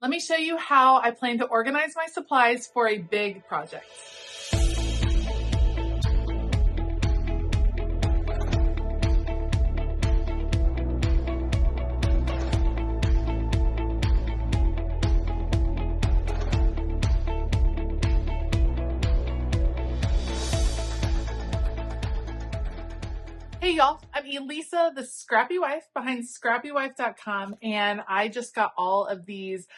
Let me show you how I plan to organize my supplies for a big project. Hey y'all, I'm Elisa, the Scrappy Wife behind ScrappyWife.com, and I just got all of these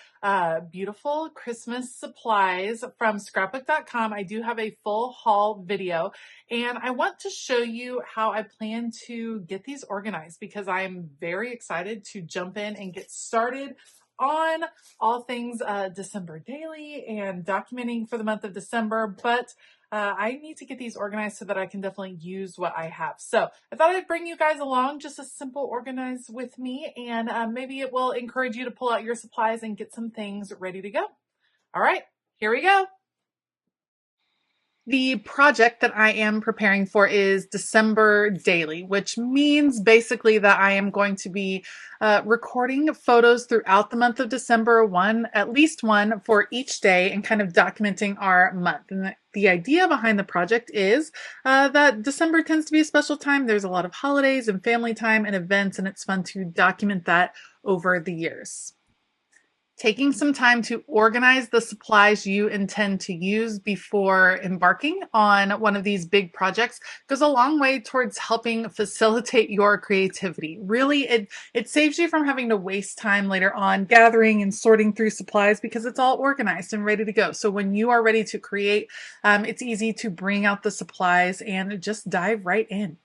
beautiful Christmas supplies from Scrapbook.com. I do have a full haul video, and I want to show you how I plan to get these organized because I'm very excited to jump in and get started on all things December daily and documenting for the month of December, but I need to get these organized so that I can definitely use what I have. So I thought I'd bring you guys along, just a simple organize with me, and maybe it will encourage you to pull out your supplies and get some things ready to go. All right, here we go. The project that I am preparing for is December daily, which means basically that I am going to be recording photos throughout the month of December, at least one for each day, and kind of documenting our month. And the idea behind the project is that December tends to be a special time. There's a lot of holidays and family time and events, and it's fun to document that over the years. Taking some time to organize the supplies you intend to use before embarking on one of these big projects goes a long way towards helping facilitate your creativity. Really, it saves you from having to waste time later on gathering and sorting through supplies because it's all organized and ready to go. So when you are ready to create, it's easy to bring out the supplies and just dive right in.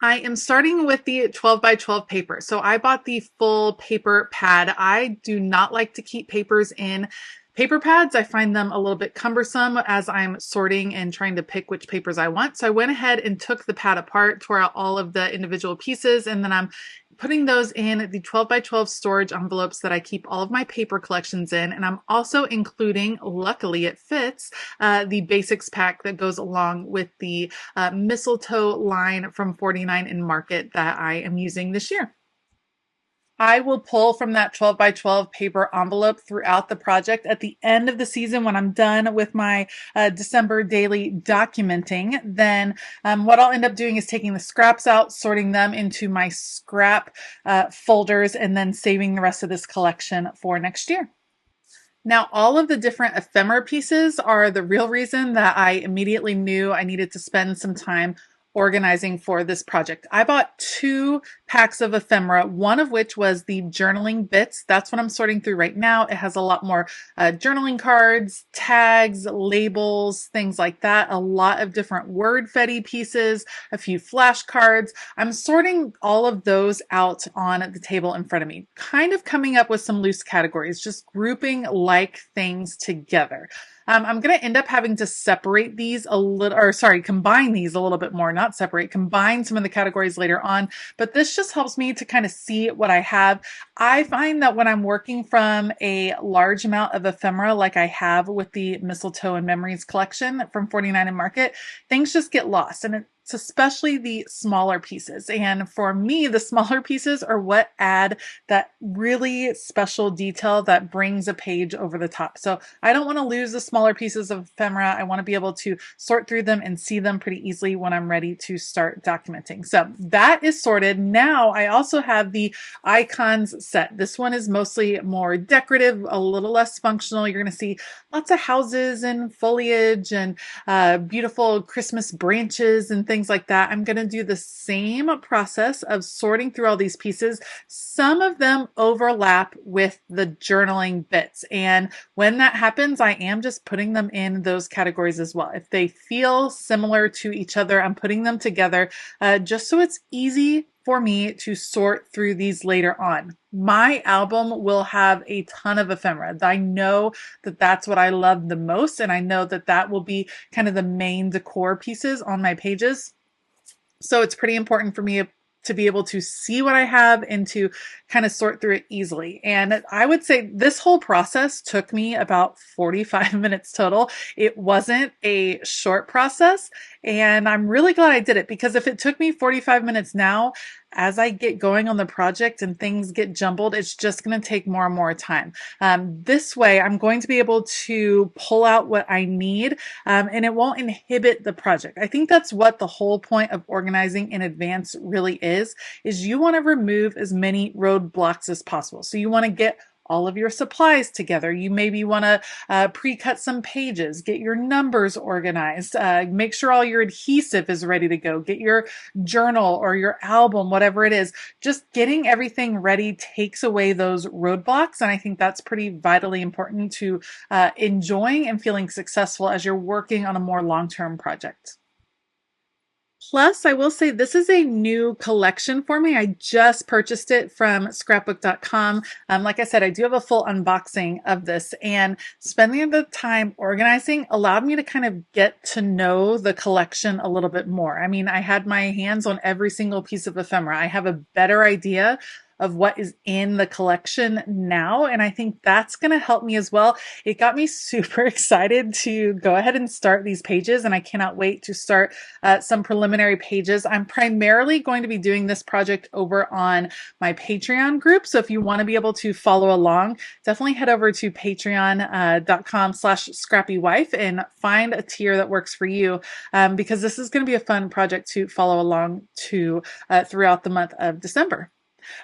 I am starting with the 12 by 12 paper. So I bought the full paper pad. I do not like to keep papers in paper pads. I find them a little bit cumbersome as I'm sorting and trying to pick which papers I want. So I went ahead and took the pad apart, tore out all of the individual pieces, and then I'm putting those in the 12 by 12 storage envelopes that I keep all of my paper collections in. And I'm also including, luckily it fits, the basics pack that goes along with the mistletoe line from 49 in Market that I am using this year. I will pull from that 12 by 12 paper envelope throughout the project. At the end of the season, when I'm done with my December daily documenting, then what I'll end up doing is taking the scraps out, sorting them into my scrap folders, and then saving the rest of this collection for next year. Now, all of the different ephemera pieces are the real reason that I immediately knew I needed to spend some time organizing for this project. I bought 2 packs of ephemera, one of which was the journaling bits. That's what I'm sorting through right now. It has a lot more journaling cards, tags, labels, things like that. A lot of different word fetty pieces, a few flashcards. I'm sorting all of those out on the table in front of me, kind of coming up with some loose categories, just grouping like things together. I'm going to end up having to separate these combine these a little bit more, not separate, combine some of the categories later on. But this just helps me to kind of see what I have. I find that when I'm working from a large amount of ephemera, like I have with the Mistletoe and Memories collection from 49 in Market, things just get lost. And it's especially the smaller pieces. And for me, the smaller pieces are what add that really special detail that brings a page over the top. So I don't want to lose the smaller pieces of ephemera. I want to be able to sort through them and see them pretty easily when I'm ready to start documenting. So that is sorted. Now I also have the icons set. This one is mostly more decorative, a little less functional. You're going to see lots of houses and foliage and beautiful Christmas branches and things like that. I'm going to do the same process of sorting through all these pieces. Some of them overlap with the journaling bits. And when that happens, I am just putting them in those categories as well. If they feel similar to each other, I'm putting them together just so it's easy for me to sort through these later on. My album will have a ton of ephemera. I know that that's what I love the most, and I know that that will be kind of the main decor pieces on my pages. So it's pretty important for me to be able to see what I have and to kind of sort through it easily. And I would say this whole process took me about 45 minutes total. It wasn't a short process, and I'm really glad I did it, because if it took me 45 minutes now, as I get going on the project and things get jumbled, it's just going to take more and more time. This way, I'm going to be able to pull out what I need, and it won't inhibit the project. I think that's what the whole point of organizing in advance really is you want to remove as many roadblocks as possible. So you want to get all of your supplies together. You maybe want to pre-cut some pages, get your numbers organized, make sure all your adhesive is ready to go, get your journal or your album, whatever it is. Just getting everything ready takes away those roadblocks. And I think that's pretty vitally important to enjoying and feeling successful as you're working on a more long-term project. Plus, I will say this is a new collection for me. I just purchased it from scrapbook.com. Like I said, I do have a full unboxing of this, and spending the time organizing allowed me to kind of get to know the collection a little bit more. I mean, I had my hands on every single piece of ephemera. I have a better idea of what is in the collection now. And I think that's going to help me as well. It got me super excited to go ahead and start these pages, and I cannot wait to start some preliminary pages. I'm primarily going to be doing this project over on my Patreon group. So if you want to be able to follow along, definitely head over to patreon.com/ScrappyWife and find a tier that works for you, because this is going to be a fun project to follow along to throughout the month of December.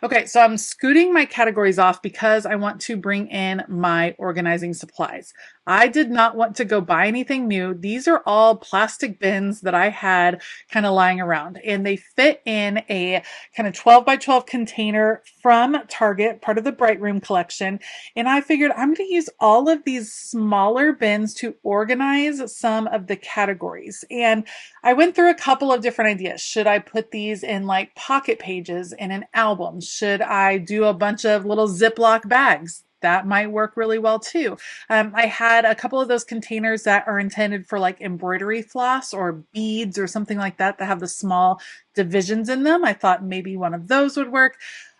Okay, so I'm scooting my categories off because I want to bring in my organizing supplies. I did not want to go buy anything new. These are all plastic bins that I had kind of lying around, and they fit in a kind of 12 by 12 container from Target, part of the Bright Room collection. And I figured I'm going to use all of these smaller bins to organize some of the categories. And I went through a couple of different ideas. Should I put these in like pocket pages in an album? Should I do a bunch of little Ziploc bags? That might work really well too. I had a couple of those containers that are intended for like embroidery floss or beads or something like that have the small divisions in them. I thought maybe one of those would work.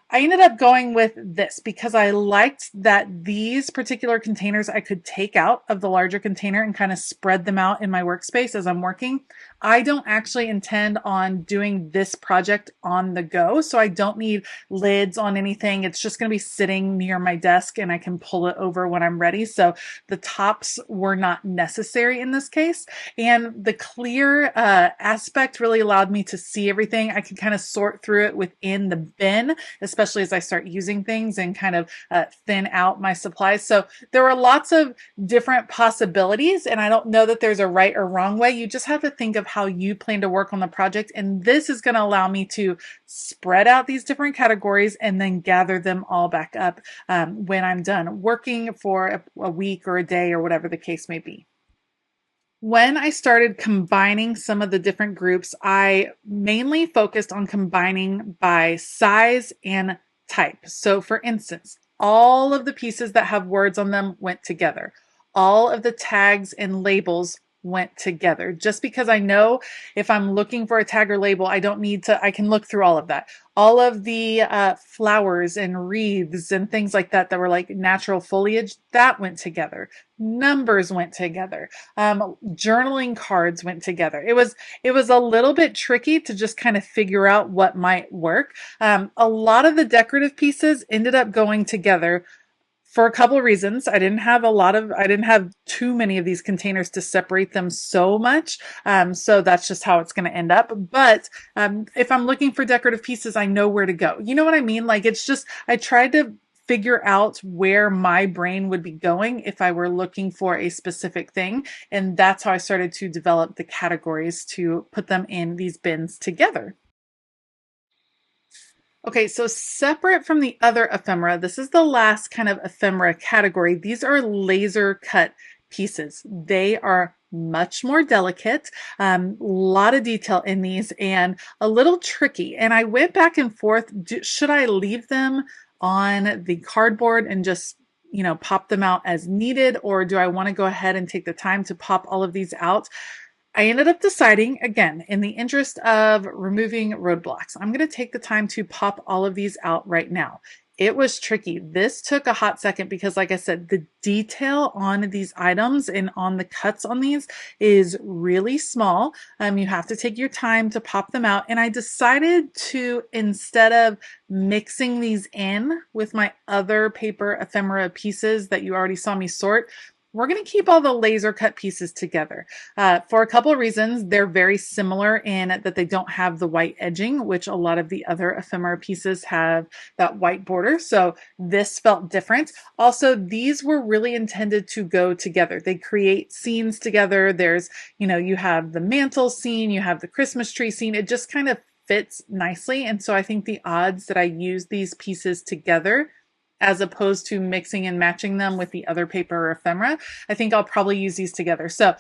I ended up going with this because I liked that these particular containers I could take out of the larger container and kind of spread them out in my workspace as I'm working. I don't actually intend on doing this project on the go, so I don't need lids on anything. It's just going to be sitting near my desk and I can pull it over when I'm ready. So the tops were not necessary in this case. And the clear aspect really allowed me to see everything. I could kind of sort through it within the bin, especially as I start using things and kind of thin out my supplies. So there were lots of different possibilities, and I don't know that there's a right or wrong way. You just have to think of how you plan to work on the project. And this is going to allow me to spread out these different categories and then gather them all back up when I'm done working for a week or a day or whatever the case may be. When I started combining some of the different groups, I mainly focused on combining by size and type. So for instance, all of the pieces that have words on them went together. All of the tags and labels went together, just because I know if I'm looking for a tag or label, I don't need to, I can look through all of that. All of the flowers and wreaths and things like that that were like natural foliage, that went together. Numbers went together. Journaling cards went together. It was a little bit tricky to just kind of figure out what might work. A lot of the decorative pieces ended up going together for a couple of reasons. I didn't have too many of these containers to separate them so much. So that's just how it's going to end up. But if I'm looking for decorative pieces, I know where to go. You know what I mean? Like, it's just, I tried to figure out where my brain would be going if I were looking for a specific thing. And that's how I started to develop the categories to put them in these bins together. Okay, so separate from the other ephemera, this is the last kind of ephemera category. These are laser cut pieces. They are much more delicate, lot of detail in these and a little tricky. And I went back and forth. Should I leave them on the cardboard and just, pop them out as needed? Or do I want to go ahead and take the time to pop all of these out? I ended up deciding, again, in the interest of removing roadblocks, I'm going to take the time to pop all of these out right now. It was tricky. This took a hot second because, like I said, the detail on these items and on the cuts on these is really small. You have to take your time to pop them out. And I decided to, instead of mixing these in with my other paper ephemera pieces that you already saw me sort, we're going to keep all the laser cut pieces together for a couple of reasons. They're very similar in that they don't have the white edging, which a lot of the other ephemera pieces have that white border. So this felt different. Also, these were really intended to go together. They create scenes together. There's, you have the mantle scene, you have the Christmas tree scene. It just kind of fits nicely. And so I think the odds that I use these pieces together as opposed to mixing and matching them with the other paper or ephemera, I think I'll probably use these together. So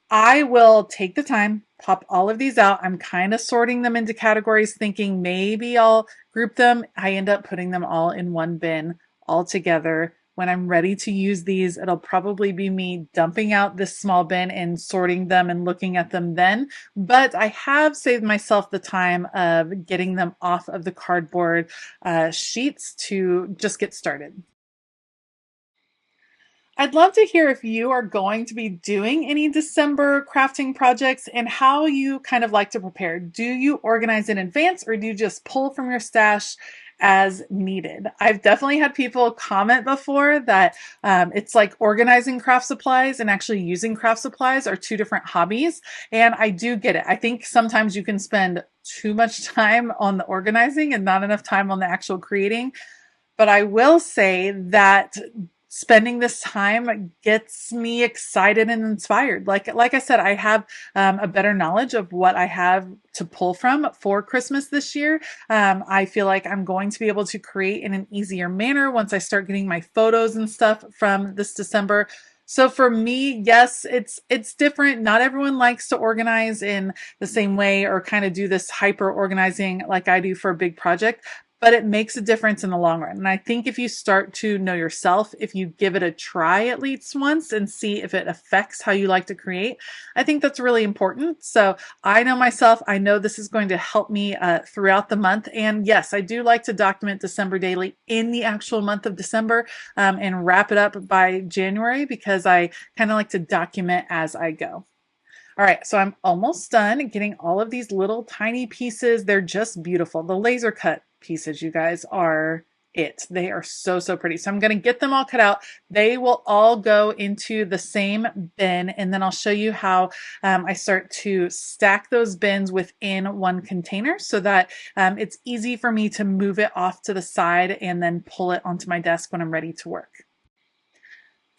I will take the time, pop all of these out. I'm kind of sorting them into categories, thinking maybe I'll group them. I end up putting them all in one bin all together. When I'm ready to use these, it'll probably be me dumping out this small bin and sorting them and looking at them then. But I have saved myself the time of getting them off of the cardboard sheets to just get started. I'd love to hear if you are going to be doing any December crafting projects and how you kind of like to prepare. Do you organize in advance or do you just pull from your stash as needed? I've definitely had people comment before that it's like organizing craft supplies and actually using craft supplies are two different hobbies. And I do get it. I think sometimes you can spend too much time on the organizing and not enough time on the actual creating. But I will say that spending this time gets me excited and inspired. Like I said, I have a better knowledge of what I have to pull from for Christmas this year. I feel like I'm going to be able to create in an easier manner once I start getting my photos and stuff from this December. So for me, yes, it's different. Not everyone likes to organize in the same way or kind of do this hyper organizing like I do for a big project. But it makes a difference in the long run. And I think if you start to know yourself, if you give it a try at least once and see if it affects how you like to create, I think that's really important. So I know myself, I know this is going to help me throughout the month. And yes, I do like to document December daily in the actual month of December and wrap it up by January because I kind of like to document as I go. All right, so I'm almost done getting all of these little tiny pieces. They're just beautiful. The laser cut pieces, you guys, are it. They are so, so pretty. So I'm going to get them all cut out. They will all go into the same bin, and then I'll show you how I start to stack those bins within one container so that it's easy for me to move it off to the side and then pull it onto my desk when I'm ready to work.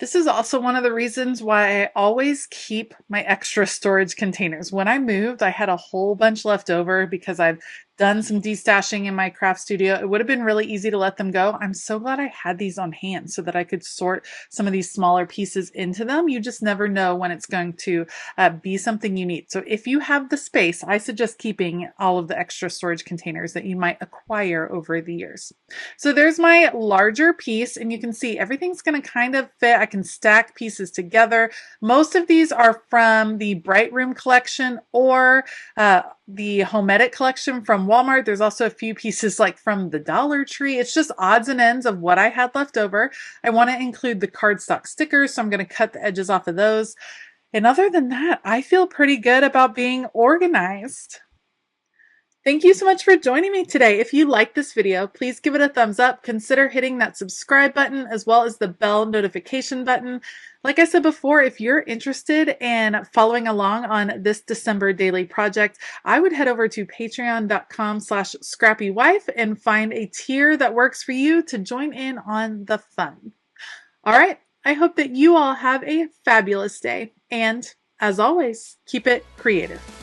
This is also one of the reasons why I always keep my extra storage containers. When I moved, I had a whole bunch left over because I've done some destashing in my craft studio. It would have been really easy to let them go. I'm so glad I had these on hand so that I could sort some of these smaller pieces into them. You just never know when it's going to be something you need. So if you have the space, I suggest keeping all of the extra storage containers that you might acquire over the years. So there's my larger piece, and you can see everything's going to kind of fit. I can stack pieces together. Most of these are from the Bright Room collection or the Home Edit collection from Walmart. There's also a few pieces like from the Dollar Tree. It's just odds and ends of what I had left over. I want to include the cardstock stickers, so I'm going to cut the edges off of those. And other than that, I feel pretty good about being organized. Thank you so much for joining me today. If you like this video, please give it a thumbs up. Consider hitting that subscribe button as well as the bell notification button. Like I said before, if you're interested in following along on this December daily project, I would head over to patreon.com/ScrappyWife and find a tier that works for you to join in on the fun. All right. I hope that you all have a fabulous day. And as always, keep it creative.